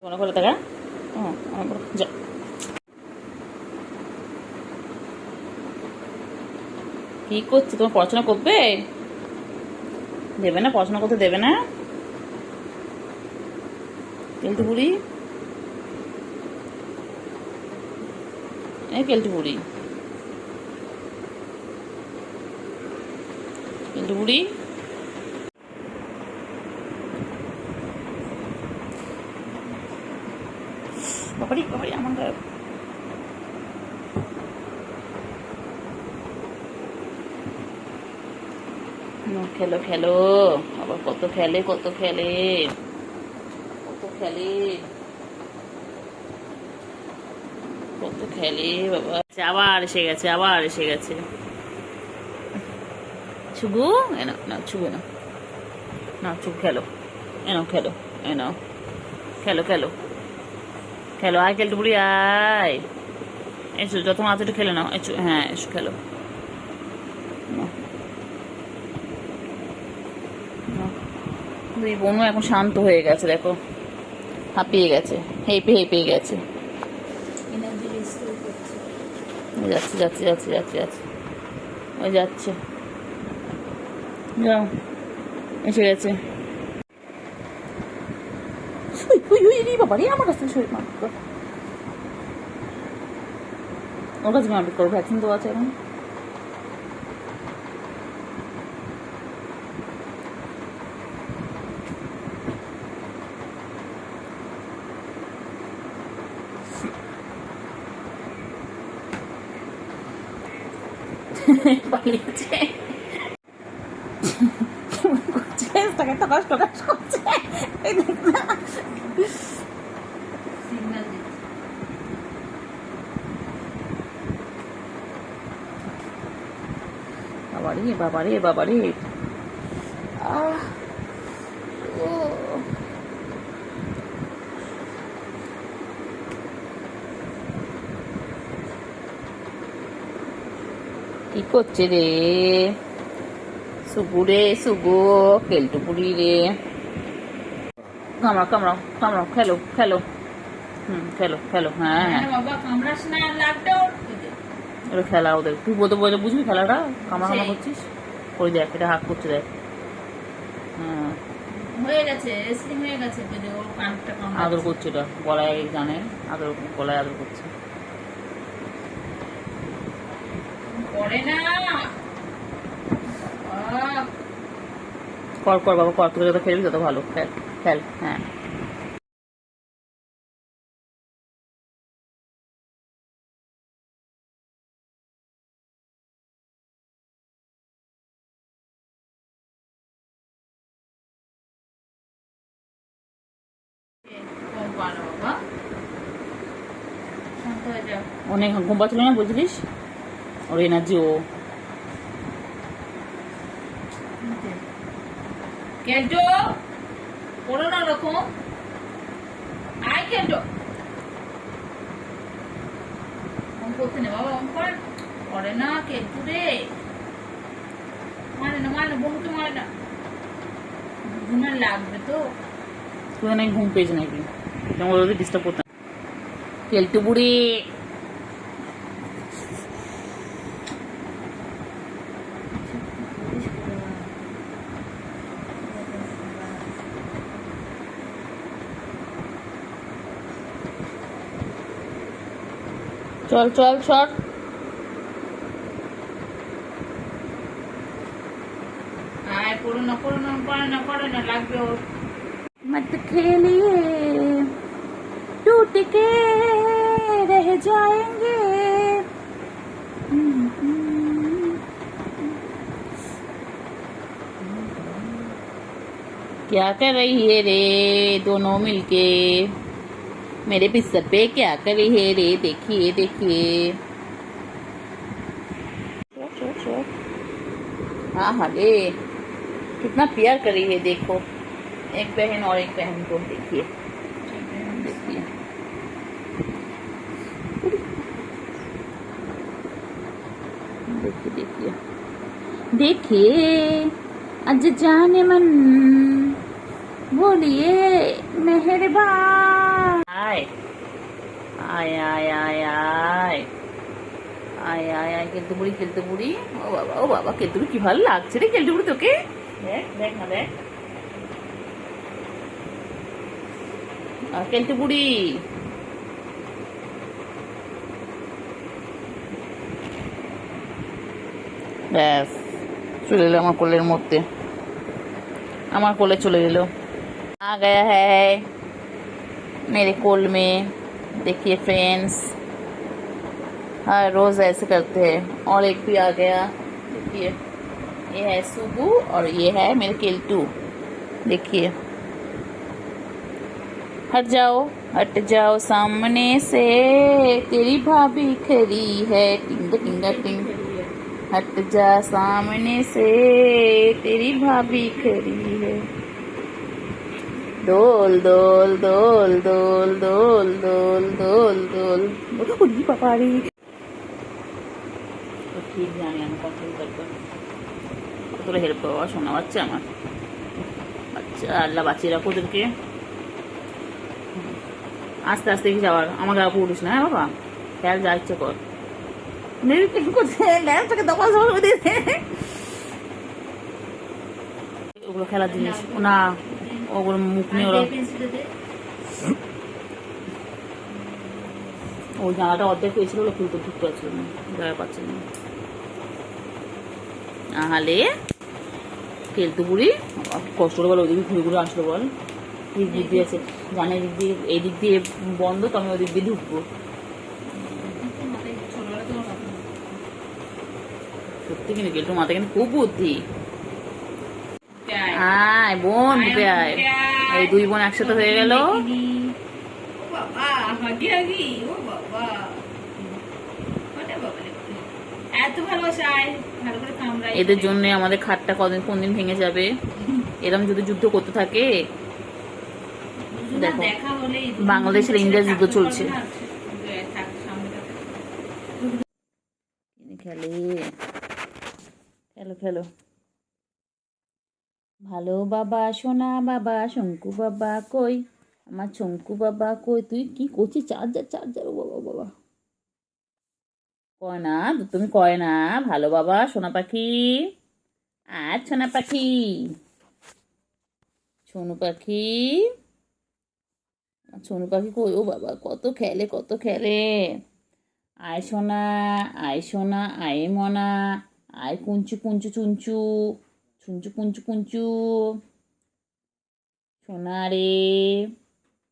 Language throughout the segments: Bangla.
মনে করে দেখা যা কি করছে? তোমার পড়াশোনা করবে? দেবে না? পড়াশোনা করতে দেবে না? কেলটু বুড়ি, এই কেলটু বুড়ি, কেলটু বুড়ি, বাবারি বাবারি আমার গায়ে খেলো খেলো, আবার কত খেলে কত খেলে কত খেলে কত খেলে বাবা। আবার এসে গেছে, আবার এসে গেছে। ছুগু এনো না, ছুগু না, না ছুগু খেলো, এনো খেলো, এনো খেলো খেলো খেলো। আয় খেলতে বুড়ি আয়, এসো যত আছে একটু খেলে নাও, এসো হ্যাঁ এসো খেলো। দুই বোনও এখন শান্ত হয়ে গেছে, দেখো হাঁপিয়ে গেছে, হেঁপে হেঁপে গেছে। যাচ্ছে যাচ্ছে যাচ্ছে যাচ্ছে যাচ্ছে, ওই যাচ্ছে, যাও এসে গেছে। বাবা রে, আমার কাছে শরীর মারপিট কর, ওর কাছে মারপিট করো, ভ্যাকসিন তো আছে এখন। পালিয়েছে, তাকে টকাস টকাস করছে, বাবারে বাবারে বাবারে। কি করছে রে সুগু রে, সুগু কেলটু পুরি রে, কামড়াও কামড়াও কামড়াও, খেলো খেলো, খেলো খেলো, হ্যাঁ হ্যাঁ ওরা খেলা, ওদের তুই বলতে বলতে বুঝবি খেলাটা, কামড়া কামড়া করছিস। ওই দেখ এটা হাত করছে, দেখ হ্যাঁ হয়ে গেছে, হয়ে গেছে, আদর করছে, এটা গলায় জানে, আদর গলায় আদর করছে। করে না কর কর বাবা কর, তোকে যত খেলবি তত ভালো, খেল খেল হ্যাঁ। অনেক ঘুম পাচ্ছিল না বলছিলিস, ওর এনার্জি ও। কেটো করো না রকম, আয় কেটো করতে না বাবা, করে না কেটু রে, মানে না মানে বহুতে মানে না, ঘুমের লাগবে তো। তুই নাকি ঘুম পেয়েছে নাকি, তোমার ওদের ডিস্টার্ব করতাম। কেলটু বুড়ি, চল চল চল, আয় করো না করো না, করে না করে না, লাগবে ওর। मत खेलिए टूट के रह जाएंगे। क्या कर रही है रे दोनों मिलके, मेरे बिस्तर पे क्या कर रही है रे, देखिए देखिए। हाँ हाँ रे, कितना प्यार कर रही है, देखो एक बहन और एक बहन को, देखिए देखिए देखिए देखिए देखिए, अज जाने मन बोलिए मेहरबान। কেলটুবুড়ি কেলটুবুড়ি, ও বাবা কেলটুবুড়ি কি ভালো লাগছে রে কেলটুবুড়ি তোকে। দেখ দেখ না দেখ কেলটুবুড়ি। ব্যাস চলে এলো আমার কোলের মধ্যে, আমার कोले चले लो। आ गया है मेरे कोल में। देखिए फ्रेंड्स, हर रोज ऐसे करते हैं। और एक भी आ गया, देखिए ये है सुबू और ये है मेरे केल्टू। देखिए हट जाओ सामने से, तेरी भाभी खड़ी है, टिंग टिंग टिंग। हट जा सामने से, तेरी भाभी खड़ी है। दोल दोल दोल दोल दोल दोल दोल दोल। ওরে বাবারে, ঠিক জানি আমি কন্ট্রোল করবো। কতটা হেল্প করবো শোনা বাচ্চা আমার, বাচ্চা আল্লাহ বাঁচিয়ে রাখো ওদেরকে। আস্তে আস্তে কি যাওয়ার, আমার গা পড়িস না হ্যাঁ বাবা, খেয়াল যা ইচ্ছে কর। ওগুলো খেলার জিনিস না, ওগুলো মুখ নিয়ে ওরা। ওই জানাটা অর্ধেক হয়েছিল, ওগুলো খুলতে ঠিক পাচ্ছিল না, জায়গা পাচ্ছিল না। নাহলে কেলটুবুড়ি কষ্ট করে বল, ওইদিকে ঘুরে ঘুরে আসলো বল। কি দিক দিয়ে আছে জানে, দিক দিয়ে এই দিক দিয়ে বন্ধ, তো আমি ওই দিক দিয়ে ঢুকবো। সত্যি কিন্তু কেলটুর মাথা কিন্তু খুব বুদ্ধি। আয় বোন, ঢুকে আয়। এই দুই বোন একসাথে হয়ে গেল। এদের জন্য আমাদের খাটটা কোন দিন ভেঙে যাবে। এরকম যদি যুদ্ধ করতে থাকে, দেখো বাংলাদেশের ইন্ডিয়া যুদ্ধ চলছে। খেলে খেলো খেলো ভালো বাবা, সোনা বাবা, শঙ্কু বাবা কই, আমার শঙ্কু বাবা কই, তুই কি করছিস? চার্জার চার্জার, ও বাবা বাবা, কয় না তুমি, কয় না ভালো বাবা সোনা পাখি। আর সোনা পাখি, সোনু পাখি, সোনু পাখি কই, ও বাবা কত খেলে কত খেলে। আয় সোনা, আয় সোনা, আয় মনা, আয় কুঞ্চু কুঞ্চু চুঞ্চু, চুঞ্চু কুঞ্চু কুঞ্চু, সোনা রে,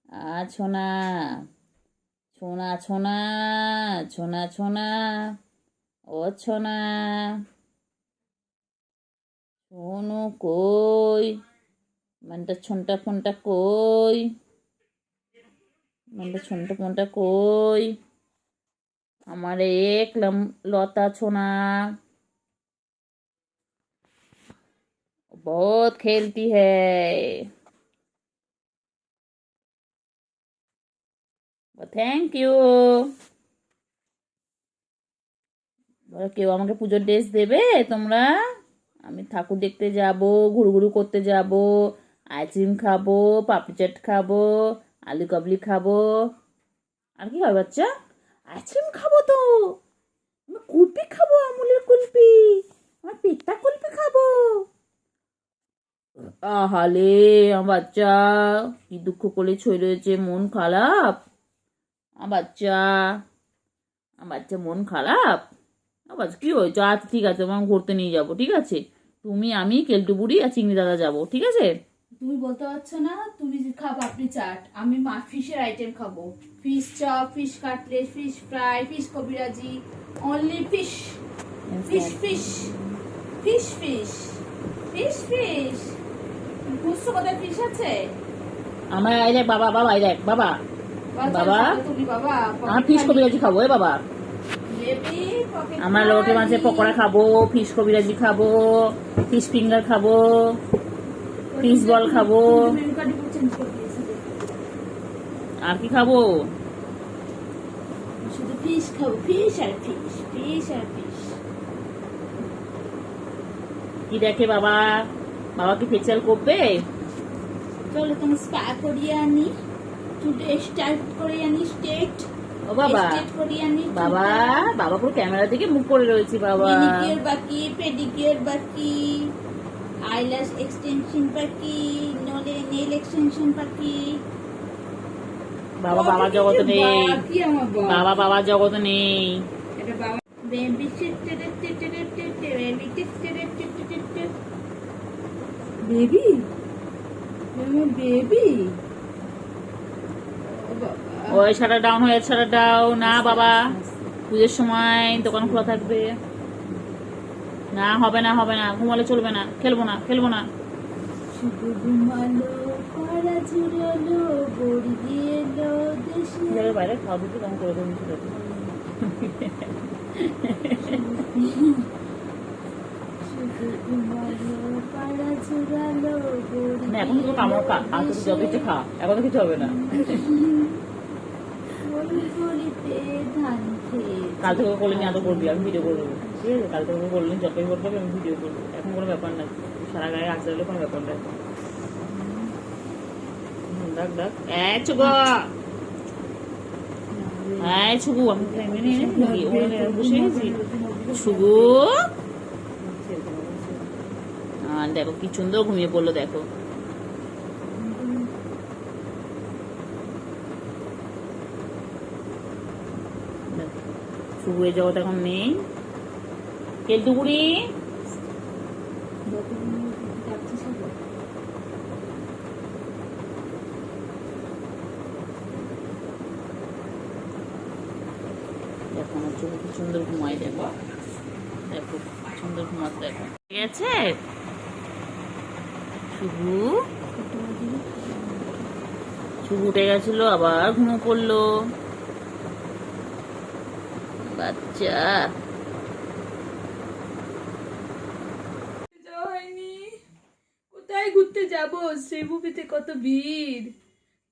আ সোনা, সোনা সোনা, সোনা সোনা, ও সোনা, সোনু কই, মানটা ছনটা ফোনটা কই, মানটা ছনটা ফোনটা কই, আমার এক লতা সোনা। बहुत खेलती है। Thank you. কেউ আমাকে পুজোর ড্রেস দেবে তোমরা? আমি ঠাকুর দেখতে যাব, ঘুরঘুরু করতে যাব, আইসক্রিম খাবো, পাপড়ি চাট খাবো, আলু কাবলি খাবো। আর কি হবে বাচ্চা? আইসক্রিম খাবো তো, আমি কুলপি খাবো, আমুলের কুলপি, আমার পেটটা কুলপি খাবো। আহালে আমার বাচ্চা কি দুঃখ করে ছড়ে রয়েছে, মন খারাপ আমার বাচ্চা, আমার বাচ্চা মন খারাপ। আবার কি হয়েছে? আচ্ছা ঠিক আছে, আমার ঘুরতে নিয়ে যাবো, ঠিক আছে? তুমি আমি কেলটুবুড়ি আর চিংড়ি দাদা যাবো, ঠিক আছে? তুমি বলতে পারছো না, তুমি খাও পাপড়ি চাট, আমি ফিশের আইটেম খাবো, fish chop, fish cutlet, fish fry, fish kabiraji, only fish fish fish fish fish fish fish. বুঝছো কোথায় ফিশ আছে? আমার এই দেখ বাবা, বাবা এই দেখ বাবা, বাবা তুমি বাবা আমার ফিশ কবিরাজি খাবো। এ বাবা আমরা লোটে মাছের পকোড়া খাবো, ফিশ কবিরাজি খাবো, ফিশ ফিঙ্গার খাবো, ফিশ বল খাবো। আর কি খাবো? শুধু ফিশ খাবো, ফিশ আর ফিশ, ফিশ আর ফিশ। কি দেখে বাবা? বাবা কি ফেসিয়াল করবে? চলো তুমি স্পা করিয়ে আনি, চুলে স্টাইল করে আনি, স্ট্রেট ও বাবা স্ট্রেট করিয়ে আনি বাবা বাবা পুরো ক্যামেরা দিকে মুখ করে রয়েছে বাবা মেনিকিউর বাকি, পেডিকিউর বাকি, আইল্যাশ এক্সটেনশন বাকি, নেল এক্সটেনশন বাকি। বাবা বাবা জগতে নেই বাকি আমার বাবা বাবা জগতে নেই এটা বাবা বেবি বেবি বেবি ওই শাটার ডাউন হয়ে শাটার ডাউন না বাবা পুজোর সময় দোকান খোলা থাকবে না হবে না হবে না ঘুমালে চলবে না খেলবো না খেলবো না শুধু ঘুমালো পাড়া ঝুরালো বড়ি এলো দেশে ঘরের বাইরে খাওয়া দিতে কেমন করে দেবেন শুধু ঘুমালো পাড়া ঝুরালো বড়ি না এখন তো কামড় যত ইচ্ছে খা এখন তো কিছু হবে না গলিতে ধান খেয়ে কাল থেকে করলে নি আদৌ করবি আমি ভিডিও করবো ঠিক আছে কাল থেকে করলে যতই করবো আমি ভিডিও করবো এখন কোনো ব্যাপার না সারা গায়ে আসতে হলে কোনো ব্যাপার নাই ডাক ডাক চুগো হ্যাঁ ছুগু আমি বসে গেছি ছুগু দেখো কি সুন্দর ঘুমিয়ে পড়লো দেখো ছুগু এই জগৎ এখন নেই কেলটুকুড়ি দেখো আমার চোখ কি সুন্দর ঘুমায় দেখো দেখো সুন্দর ঘুমাতে দেখো ঠিক আছে শুভু শুভু উঠে গেছিল আবার ঘুমো পড়লো বাচ্চা হয়নি কোথায় ঘুরতে যাব শ্রীভূমিতে কত ভিড়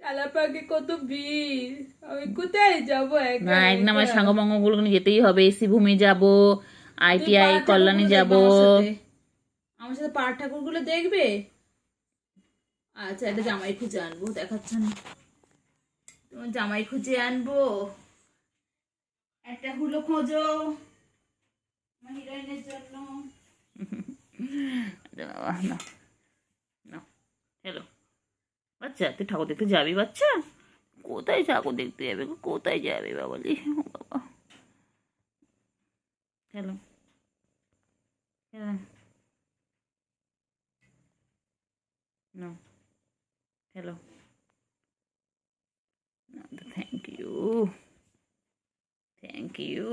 টালাপাকে কত ভিড় আমি কোথায় যাব না একদম আমার সাঙ্গমঙ্গ গুলো নিয়ে যেতেই হবে শ্রীভূমি যাব আইটিআই কল্যাণী যাব আমার সাথে পাড় ঠাকুর গুলো দেখবে আচ্ছা এটা জামাই খুঁজে আনবো দেখাচ্ছ না তোমার জামাই খুঁজে আনবো একটা হুলো খোঁজো আমার হিরোইনের জন্য হ্যালো বাচ্চা তুই ঠাকুর দেখতে যাবি বাচ্চা কোথায় ঠাকুর দেখতে যাবে কোথায় যাবে বাবালি বাবা হ্যালো হ্যাঁ No. Hello. Thank you. Thank you.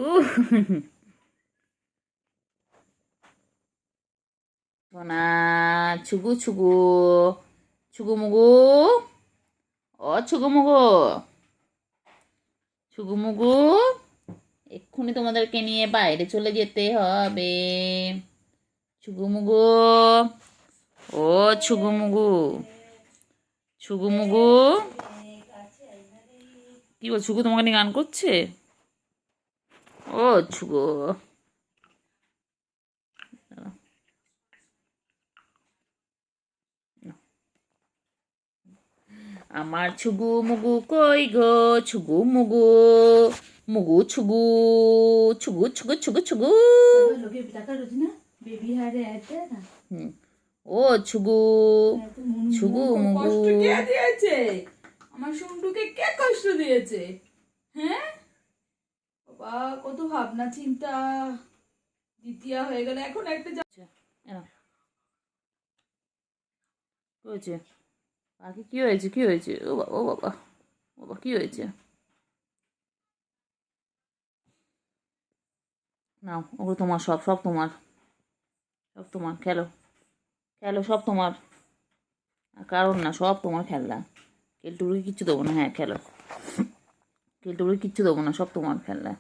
সোনা ছুগু ছুগু ছুগু মুগু ও ছুগু মুগু ছুগু মুগু এক্ষুনি তোমাদেরকে নিয়ে বাইরে চলে যেতে হবে ছুগু মুগু ও ছুগুমুগু ছুগুমুগু কি বল ছুগু তোমাকে নিয়ে গান করছে ও ছুগু আমার ছুগু মুগু কই গো ছুগু মুগু মুগু ছুগু ছুগু ছুগু ছুগু ছুগু বেবি হারে ও ছুগু ছুগু মুগু কে দিয়েছে আমার শুন্টুকে কে কষ্ট দিয়েছে হ্যাঁ বাবা কত ভাবনা চিন্তা দ্বিতীয় হয়ে গেল এখন একটা কি হয়েছে পাখি কি হয়েছে কি হয়েছে ও বাবা ও বাবা বাবা কি হয়েছে নাও ওগুলো তোমার সব সব তোমার সব তোমার খেলো খেলো সব তোমার কারণ না সব তোমার খেলনা কেলটুকুরি কিচ্ছু দেবো না হ্যাঁ খেলো কেলটুকুরি কিচ্ছু দেবো না সব তোমার খেলনা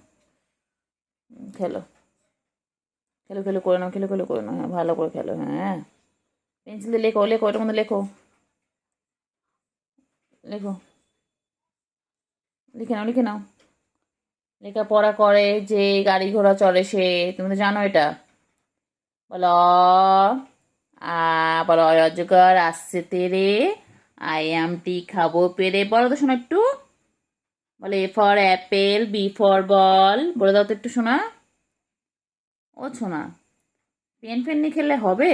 খেলো খেলো খেলো করে নাও খেলো খেলো করে নাও হ্যাঁ ভালো করে খেলো হ্যাঁ পেন্সিল দিয়ে লেখো লেখো এটার মধ্যে লেখো লেখো লিখে নাও লিখে নাও লেখাপড়া করে যে গাড়ি ঘোড়া চলে সে তুমি তো জানো এটা বলো বলো অজগর আসছে তেরে আই আমটি খাবো পেরে বলো তো শোনো একটু বলে A for apple, B for ball, বলে দাও তো একটু শোনা। ও শোনা, পেন ফেন নিয়ে খেললে হবে?